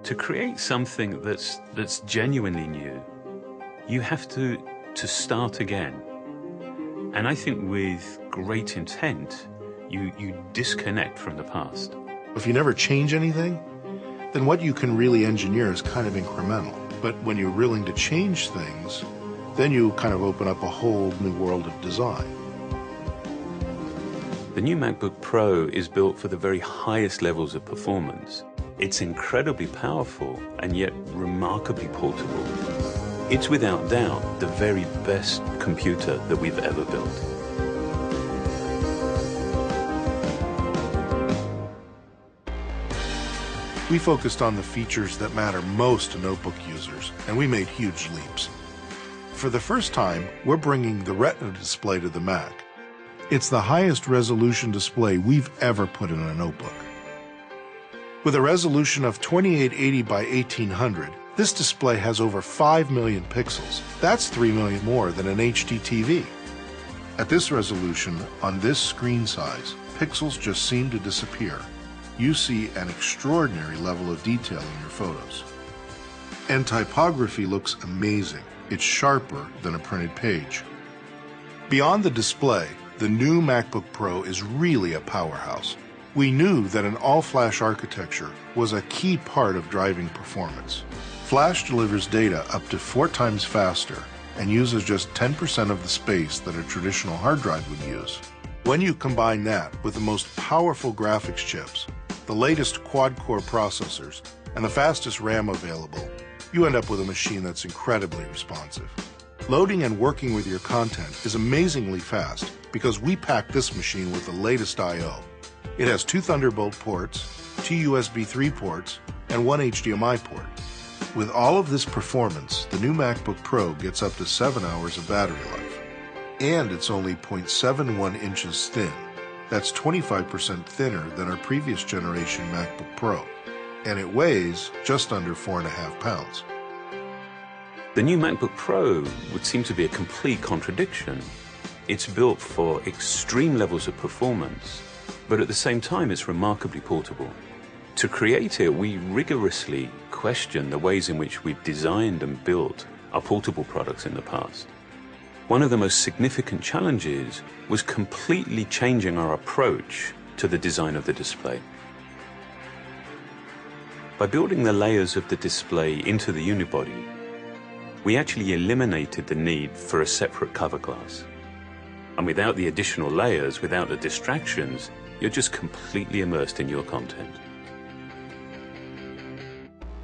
To create something that's genuinely new, you have to start again. And I think with great intent, you disconnect from the past. If you never change anything, then what you can really engineer is kind of incremental. But when you're willing to change things, then you kind of open up a whole new world of design. The new MacBook Pro is built for the very highest levels of performance. It's incredibly powerful and yet remarkably portable. It's without doubt the very best computer that we've ever built. We focused on the features that matter most to notebook users, and we made huge leaps. For the first time, we're bringing the Retina display to the Mac. It's the highest resolution display we've ever put in a notebook. With a resolution of 2880 by 1800, this display has over 5 million pixels. That's 3 million more than an HD TV. At this resolution, on this screen size, pixels just seem to disappear. You see an extraordinary level of detail in your photos. And typography looks amazing. It's sharper than a printed page. Beyond the display, the new MacBook Pro is really a powerhouse. We knew that an all-flash architecture was a key part of driving performance. Flash delivers data up to 4 times faster and uses just 10% of the space that a traditional hard drive would use. When you combine that with the most powerful graphics chips, the latest quad-core processors, and the fastest RAM available, you end up with a machine that's incredibly responsive. Loading and working with your content is amazingly fast because we packed this machine with the latest I/O. It has 2 Thunderbolt ports, 2 USB 3 ports, and 1 HDMI port. With all of this performance, the new MacBook Pro gets up to 7 hours of battery life. And it's only 0.71 inches thin. That's 25% thinner than our previous generation MacBook Pro. And it weighs just under 4.5 pounds. The new MacBook Pro would seem to be a complete contradiction. It's built for extreme levels of performance, but at the same time it's remarkably portable. To create it, we rigorously question the ways in which we've designed and built our portable products in the past. One of the most significant challenges was completely changing our approach to the design of the display. By building the layers of the display into the unibody, we actually eliminated the need for a separate cover glass. And without the additional layers, without the distractions, you're just completely immersed in your content.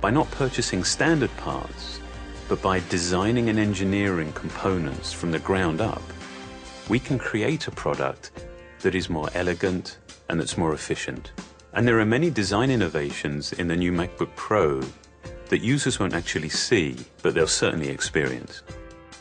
By not purchasing standard parts, but by designing and engineering components from the ground up, we can create a product that is more elegant and that's more efficient. And there are many design innovations in the new MacBook Pro that users won't actually see, but they'll certainly experience.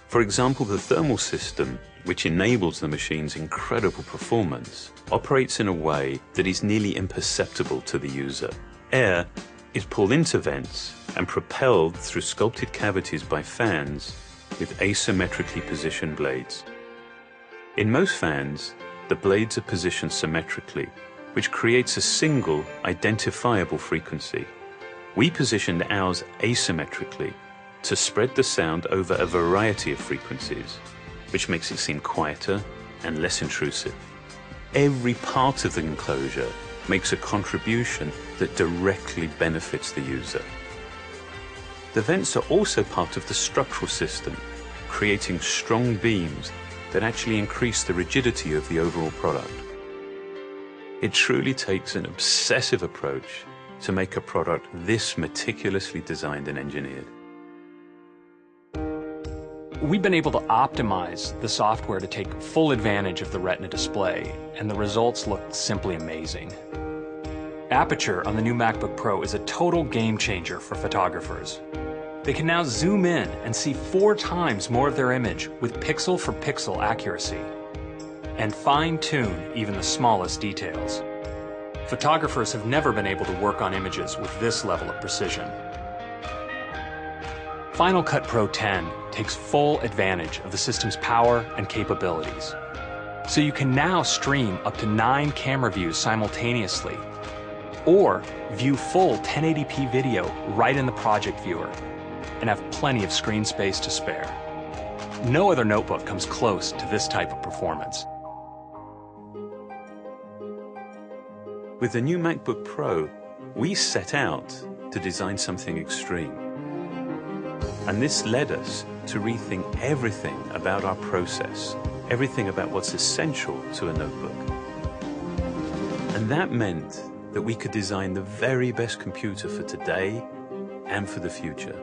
For example, the thermal system, which enables the machine's incredible performance, operates in a way that is nearly imperceptible to the user. Air is pulled into vents and propelled through sculpted cavities by fans with asymmetrically positioned blades. In most fans, the blades are positioned symmetrically, which creates a single identifiable frequency. We positioned ours asymmetrically to spread the sound over a variety of frequencies, which makes it seem quieter and less intrusive. Every part of the enclosure makes a contribution that directly benefits the user. The vents are also part of the structural system, creating strong beams that actually increase the rigidity of the overall product. It truly takes an obsessive approach to make a product this meticulously designed and engineered. We've been able to optimize the software to take full advantage of the Retina display, and the results look simply amazing. Aperture on the new MacBook Pro is a total game changer for photographers. They can now zoom in and see 4 times more of their image with pixel-for-pixel accuracy, and fine-tune even the smallest details. Photographers have never been able to work on images with this level of precision. Final Cut Pro 10 takes full advantage of the system's power and capabilities. So you can now stream up to 9 camera views simultaneously, or view full 1080p video right in the project viewer, and have plenty of screen space to spare. No other notebook comes close to this type of performance. With the new MacBook Pro, we set out to design something extreme. And this led us to rethink everything about our process, everything about what's essential to a notebook. And that meant that we could design the very best computer for today and for the future.